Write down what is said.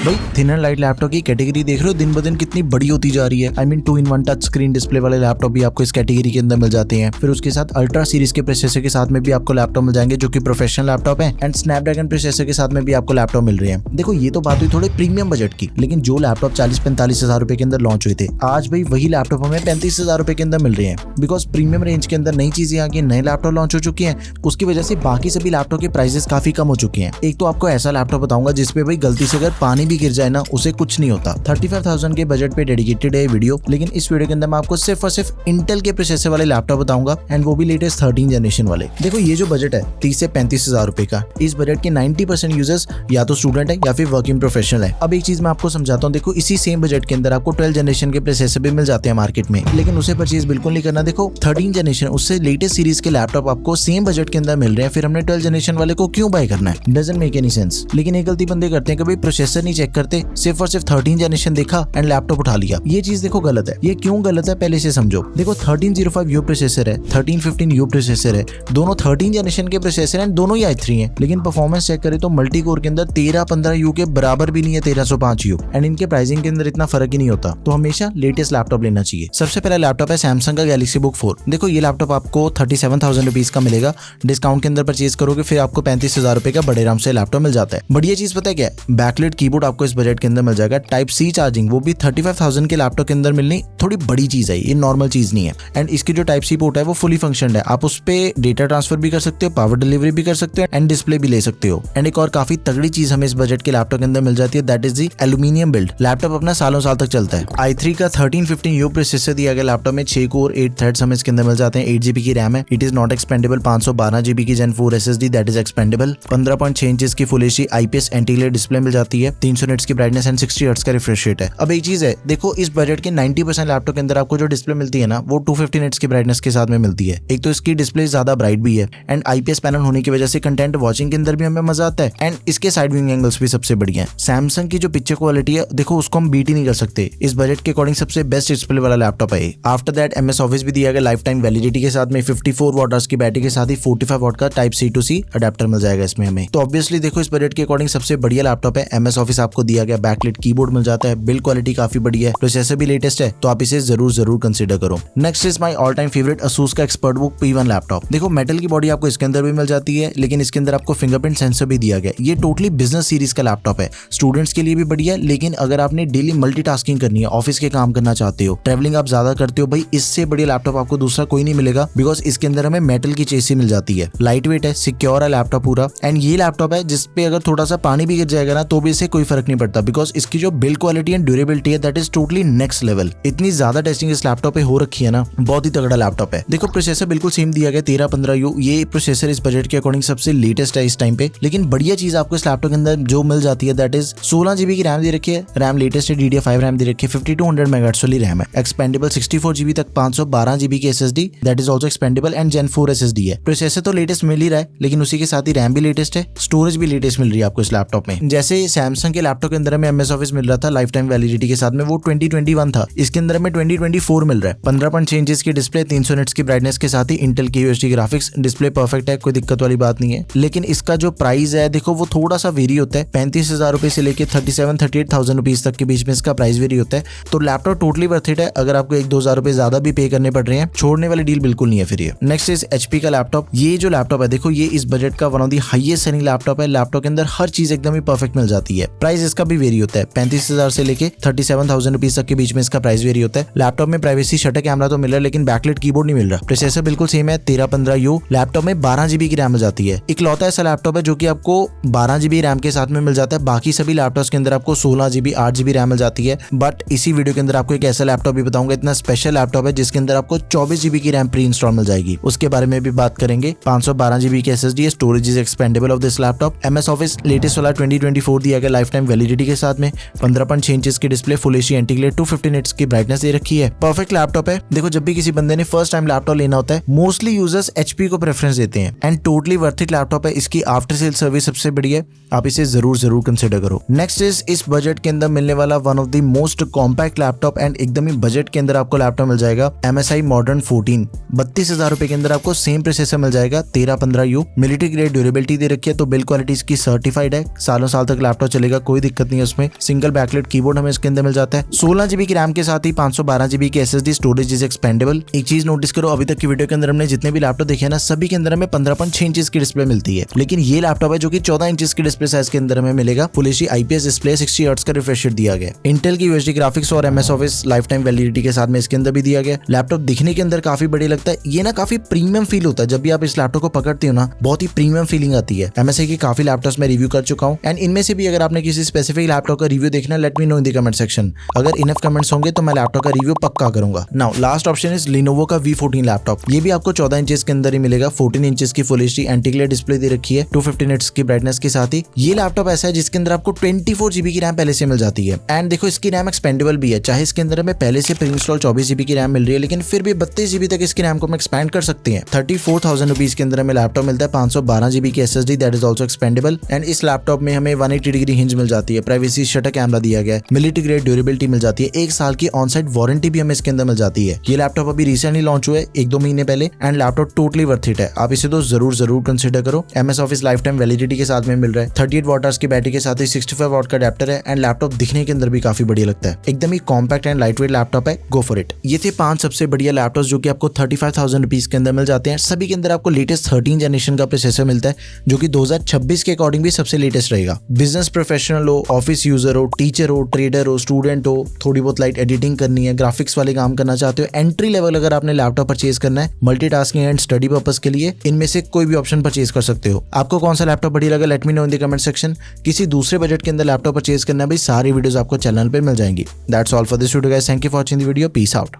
भाई thin and light laptop की category देख रहे हो दिन ब दिन कितनी बड़ी होती जा रही है। I mean 2-in-1 touch screen display वाले लैपटॉप भी आपको इस कैटेगरी के अंदर मिल जाते हैं। फिर उसके साथ अल्ट्रा सीरीज के प्रोसेसर के साथ में भी आपको लैपटॉप मिल जाएंगे जो कि प्रोफेशनल लैपटॉप है, एंड स्नैपड्रैगन प्रोसेसर के साथ में भी आपको लैपटॉप मिल रहे हैं। देखो ये तो बात हुई थोड़े प्रीमियम बजट की, लेकिन जो लैपटॉप 40-45 हजार रुपए के अंदर लॉन्च हुए थे, आज भाई वही लैपटॉप हमें 35 हजार रुपए के अंदर मिल रहे हैं। बिकॉज प्रीमियम रेंज के अंदर नई चीजें आ गई, नए लैपटॉप लॉन्च हो चुके हैं, उसकी वजह से बाकी सभी लैपटॉप के प्राइसेस काफी कम हो चुके हैं। एक तो आपको ऐसा लैपटॉप बताऊंगा जिसपे भाई गलती से अगर पानी भी गिर जाए ना उसे कुछ नहीं होता। 35,000 के बजट पे डेडिकेटेड है वीडियो, लेकिन इस वीडियो के अंदर मैं आपको सिर्फ और सिर्फ इंटेल के प्रोसेसर वाले लैपटॉप बताऊंगा, एंड वो भी लेटेस्ट 13 जनरेशन वाले। देखो ये जो बजट है 30 से 35 हजार रुपए का, इस बजट के 90% यूजर्स या तो स्टूडेंट है या फिर वर्किंग प्रोफेशनल है। अब एक चीज मैं आपको समझाता हूँ, देखो इसी सेम बजट के अंदर आपको 12 जनरेशन के प्रोसेसर भी मिल जाते हैं मार्केट में, लेकिन उसे परचेज बिल्कुल नहीं करना। देखो 13 जनरेशन उससे लेटेस्ट सीरीज के लैपटॉप आपको सेम बजट के अंदर मिल रहे हैं, फिर हमने 12 जनरेशन वाले को क्यों बाय करना है? Doesn't make any sense. लेकिन एक गलती बंदे करते हैं कि भाई प्रोसेसर नहीं चेक करते, सिर्फ और सिर्फ 13 जनरेशन देखा एंड लैपटॉप उठा लिया। ये चीज देखो गलत है। ये क्यों गलत है पहले से समझो। देखो 1305U प्रोसेसर है, 1315U प्रोसेसर है, दोनों 13 जनरेशन के प्रोसेसर हैं, दोनों ही i3 हैं, लेकिन परफॉर्मेंस चेक करें तो मल्टी कोर के अंदर 1315U के बराबर भी नहीं है 1305U, एंड इनके प्राइसिंग के अंदर इतना फर्क ही नहीं होता। तो हमेशा लेटेस्ट लैपटॉप लेना चाहिए। सबसे पहला लैपटॉप है सैमसंग का गैलेक्सी बुक 4। देखो ये लैपटॉप आपको 37,000 रुपीज का मिलेगा, डिस्काउंट के अंदर परचेज करोगे फिर आपको 35,000 रुपए का बड़े आराम से लैपटॉप मिल जाता है। बढ़िया चीज पता है क्या है? बैकलाइट कीबोर्ड आपको इस बजट के अंदर मिल जाएगा, टाइप सी चार्जिंग, वो भी 35,000 के लैपटॉप के अंदर मिलनी थोड़ी बड़ी चीज है, ये नॉर्मल चीज नहीं है। एंड इसकी जो टाइप सी पोर्ट है वो फुली फंक्शनड है, आप उस पे डेटा ट्रांसफर भी कर सकते हो, पावर डिलीवरी भी कर सकते हो, एंड डिस्प्ले भी ले सकते हो। एंड एक और काफी तगड़ी चीज हमें इस बजट के लैपटॉप के अंदर मिल जाती है, that is the aluminium build. Laptop अपना सालों साल तक चलता है। i3 का 1315U प्रोसेसर दिया गया लैपटॉप में, 6 कोर 8 थ्रेड्स हमें इसके अंदर मिल जाते हैं, 8GB की रैम है, it is not expendable, 512GB की Gen 4 SSD that is expandable, 15.6 inches की full HD IPS anti glare display मिल जाती है, 300 निट्स की ब्राइटनेस एंड 60 हर्ट्ज का रिफ्रेश रेट है। अब एक चीज है, देखो इस बजट के 90% लैपटॉप के अंदर आपको जो डिस्प्ले मिलती है ना वो 250 निट्स की ब्राइटनेस के साथ में मिलती है। एक तो इसकी डिस्प्ले ज्यादा ब्राइट भी है, एंड IPS पैनल होने की वजह से कंटेंट वॉचिंग के अंदर भी हमें मजा आता है, एंड इसके साइड व्यूइंग एंगल्स भी सबसे बढ़िया है। सैमसंग की जो पिक्चर क्वालिटी है देखो उसको हम बीट ही नहीं कर सकते, इस बजट के अकॉर्डिंग सबसे बेस्ट डिस्प्ले वाला लैपटॉप है। आफ्टर दैट MS ऑफिस भी दिया गया लाइफ टाइम वैलिडिटी के साथ में, 54 वॉट की बैटरी के साथ ही 45 वॉट का type C to C adapter मिल जाएगा इसमें हमें। तो ऑब्वियसली देखो इस बजट के अकॉर्डिंग सबसे बढ़िया लैपटॉप है। MS ऑफिस आपको दिया गया, बैकलाइट कीबोर्ड मिल जाता है, बिल्ड क्वालिटी काफी बढ़िया है, प्रोसेसर भी लेटेस्ट है, तो आप इसे जरूर कंसिडर करो। Next is my all time favourite Asus का एक्सपर्टबुक P1 लैपटॉप। देखो मेटल की बॉडी आपको इसके अंदर भी मिल जाती है, लेकिन इसके अंदर आपको फिंगरप्रिंट सेंसर भी दिया गया। ये टोटली बिजनेस सीरीज का लैपटॉप है, स्टूडेंट्स के लिए भी बढ़िया, लेकिन अगर आपने डेली मल्टीटास्किंग करनी है, ऑफिस के काम करना चाहते हो, ट्रैवलिंग आप ज्यादा करते हो, भाई इससे बढ़िया लैपटॉप आपको दूसरा कोई नहीं मिलेगा, बिकॉज इसके अंदर हमें मेटल की चेसी मिल जाती है, लाइट वेट है, सिक्योर है लैपटॉप पूरा, एंड ये लैपटॉप है जिसपे अगर थोड़ा सा पानी भी गिर जाएगा ना तो भी इससे कोई फर्क नहीं पड़ता, बिकॉज इसकी जो बिल्ड क्वालिटी एंड ड्यूरेबिलिटी है that is totally next level. इतनी ज्यादा टेस्टिंग इस लैपटॉप पे हो रखी है ना, बहुत ही तगड़ा लैपटॉप है। देखो प्रोसेसर बिल्कुल सेम दिया गया 1315U, ये प्रोसेसर इस बजट के अकॉर्डिंग सबसे लेटेस्ट है इस टाइम पे, लेकिन बढ़िया चीज आपको इस लैपटॉप के अंदर जो मिल जाती है दैट इज 16GB की रैम दे रखी है, रैम लेटेस्ट है, DDR5 रैम दे रखी है, 5200 MHz वाली रैम है, एक्सपेंडेबल 64GB तक, 512GB की SSD that is also expendable, and Gen 4 SSD है। प्रोसेसर तो लेटेस्ट मिल ही रहा है, लेकिन उसी के साथ ही रैम भी लेटेस्ट है, स्टोरेज भी लेटेस्ट मिल रही है आपको इस लैपटॉप में। जैसे सैमसंग के लैपटॉप के अंदर हमें MS ऑफिस मिल रहा था लाइफ टाइम वैलिडिटी के साथ में, वो 2021 था, इसके अंदर हमें 2024 मिल रहा है। 15.6 इंचेस की डिस्प्ले, 300 निट्स की ब्राइटनेस के साथ ही इंटेल की UHD ग्राफिक्स, डिस्प्ले परफेक्ट है, कोई दिक्कत वाली बात नहीं है। लेकिन इसका जो प्राइस है देखो वो थोड़ा सा वेरी होता है, 35,000 रुपए से लेके 37-38,000 रुपीज तक के बीच में इसका प्राइस वेरी होता है। तो लैपटॉप टोटली वर्थ इट है, अगर आपको 1-2 रुपए ज्यादा भी पे करने पड़ रहे हैं, छोड़ने वाली डील बिल्कुल नहीं है फिर ये। नेक्स्ट इज HP का लैपटॉप। ये जो लैपटॉप है देखो ये इस बजट का one of the highest selling laptop है, लैपटॉप के अंदर हर चीज एकदम ही परफेक्ट मिल जाती है। प्राइस इसका भी वेरी होता है, 35,000 से लेके 37,000 रुपीज तक के बीच में इसका प्राइस वेरी होता है। लैपटॉप में प्राइवेसी शटर कैमरा तो मिल रहा है, लेकिन बैकलाइट कीबोर्ड नहीं मिल रहा। प्रोसेसर बिल्कुल सेम है, 1315U, लैपटॉप में 12GB की रैम मिल जाती है। इकलौता ऐसा लैपटॉप है जो कि आपको 12GB रैम के साथ में मिल जाता है, बाकी सभी लैपटॉप्स के अंदर आपको 16GB 8GB रैम मिल जाती है। बट इसी वीडियो के अंदर आपको एक ऐसा लैपटॉप भी बताऊंगा, इतना स्पेशल लैपटॉप है जिसके अंदर आपको 24GB की रैम प्री इंस्टॉल मिल जाएगी, उसके बारे में भी बात करेंगे। 512GB की SSD है, storage is expandable of this laptop. MS office latest वाला 2024 दिया गया लाइफ टाइम वैलिडिटी के साथ में, 15.6 इंचेस की display, full HD anti glare, 250 nits की ब्राइटनेस दे रखी है। परफेक्ट लैपटॉप है। देखो जब भी किसी बंदे ने फर्स्ट टाइम लैपटॉप लेना होता है, मोस्टली यूजर्स HP को प्रेफरेंस देते हैं, and totally worth it laptop है। इसकी आफ्टर सेल सर्विस सबसे बढ़िया है, आप इसे जरूर कंसिडर करो। नेक्स्ट इज इस बजट के अंदर मिलने वाला one of the most compact laptop, and एकदम ही बजट के अंदर आपको लैपटॉप मिल जाएगा, MSI Modern 14। 32,000 रुपए के अंदर आपको सेम प्रोसेसर मिल जाएगा, 1315U, मिलिट्री ग्रेड ड्यूरेबिलिटी दे रखी है, तो बिल्ड क्वालिटी इसकी सर्टिफाइड है, सालों साल तक लैपटॉप चलेगा, कोई दिक्कत नहीं है उसमें। सिंगल बैकलाइट कीबोर्ड हमें इसके अंदर मिल जाता है। 16 GB की रैम के साथ ही 512 GB की SSD स्टोरेज इज एक्सपेंडेबल। एक चीज नोटिस करो, अभी तक की वीडियो के अंदर हमने जितने भी लैपटॉप देखे ना, सभी के अंदर हमें 15.6 इंच की डिस्प्ले मिलती है, लेकिन ये लैपटॉप है जो कि 14 इंच की डिस्प्ले साइज के अंदर हमें मिलेगा। Full HD IPS display, 60 hertz का रिफ्रेश रेट दिया गया। इंटेल की UHD ग्राफिक्स और MS office life time validity के साथ में इसके अंदर भी दिया गया। लैपटॉप दिखने के अंदर काफी बढ़िया लगता है, ये ना काफी प्रीमियम फील होता है जब भी आप इस लैपटॉप को पकड़ते हो ना, बहुत ही प्रीमियम फीलिंग आती है। MSI की काफी लैपटॉप्स में रिव्यू कर चुका हूं एंड इनमें से भी अगर आपने किसी स्पेसिफिक लैपटॉप का रिव्यू देखना, let me know in the comment section. अगर इनफ कमेंट्स होंगे तो मैं लैपटॉप का रिव्यू पक्का करूंगा। Now last option is Lenovo का V14 लैपटॉप। ये भी आपको 14 इंचेस के अंदर ही मिलेगा। 14 इंचेस की full HD anti glare display दे रखी है, 250 निट्स की ब्राइटनेस के साथ ही। ये लैपटॉप ऐसा है जिसके अंदर आपको 24 GB की रैम पहले से मिल जाती है एंड देखो इसकी रैम एक्सपेंडेबल भी है। चाहे इसके अंदर हमें पहले से प्री इंस्टॉल 24 GB की रैम मिल रही है, लेकिन फिर भी 32 GB तक इसकी रैम को हम एक्सपैंड कर सकते हैं। 34,000 रुपीज के अंदर हमें लैपटॉप मिलता है। 512 GB की SSD that is also expendable and इस लैपटॉप में हमें 180 डिग्री हिंज मिल जाती है। प्राइवेसी शटर कैमरा दिया गया है, मिलिट्री ग्रेड ड्यूरेबिलिटी मिल जाती है, 1 साल की ऑन साइट वारंटी भी हमें इसके अंदर मिल जाती है। ये लैपटॉप अभी रिसेंटली लॉन्च हुआ है 1-2 महीने पहले and laptop totally worth it है। आप इसे तो जरूर कंसिडर करो। MS office life time validity के साथ में मिल रहा है। 38 वाट की बैटरी के साथ ही 65 वाट का अडेप्टर है एंड लैपटॉप दिखने के अंदर भी काफी बढ़िया लगता है। एकदम ही compact and light weight laptop है, गो फॉर इट। ये थे 5 सबसे बढ़िया लैपटॉप जो कि आपको 35,000 रुपीज के अंदर मिल जाते हैं। सभी के अंदर आपको लेटेस्ट 13 जनरेशन का प्रोसेसर मिलता है जो कि 2026 के अकॉर्डिंग भी सबसे लेटेस्ट रहेगा। बिजनेस प्रोफेशनल हो, ऑफिस यूजर हो, टीचर हो, ट्रेडर हो, स्टूडेंट हो, थोड़ी बहुत लाइट एडिटिंग करनी है, ग्राफिक्स वाले काम करना चाहते हो, एंट्री लेवल अगर आपने लैपटॉप परचेज करना है मल्टीटास्किंग एंड स्टडी पर्पस के लिए, इनमें से कोई भी ऑप्शन परचेज कर सकते हो। आपको कौन सा लैपटॉप बढ़िया लगा, let me know in the comment section. किसी दूसरे बजट के अंदर लैपटॉप परचेज करना है भाई, सारी वीडियोस आपको चैनल पे मिल जाएंगी। That's all for this video guys, thank you for watching the video, peace out.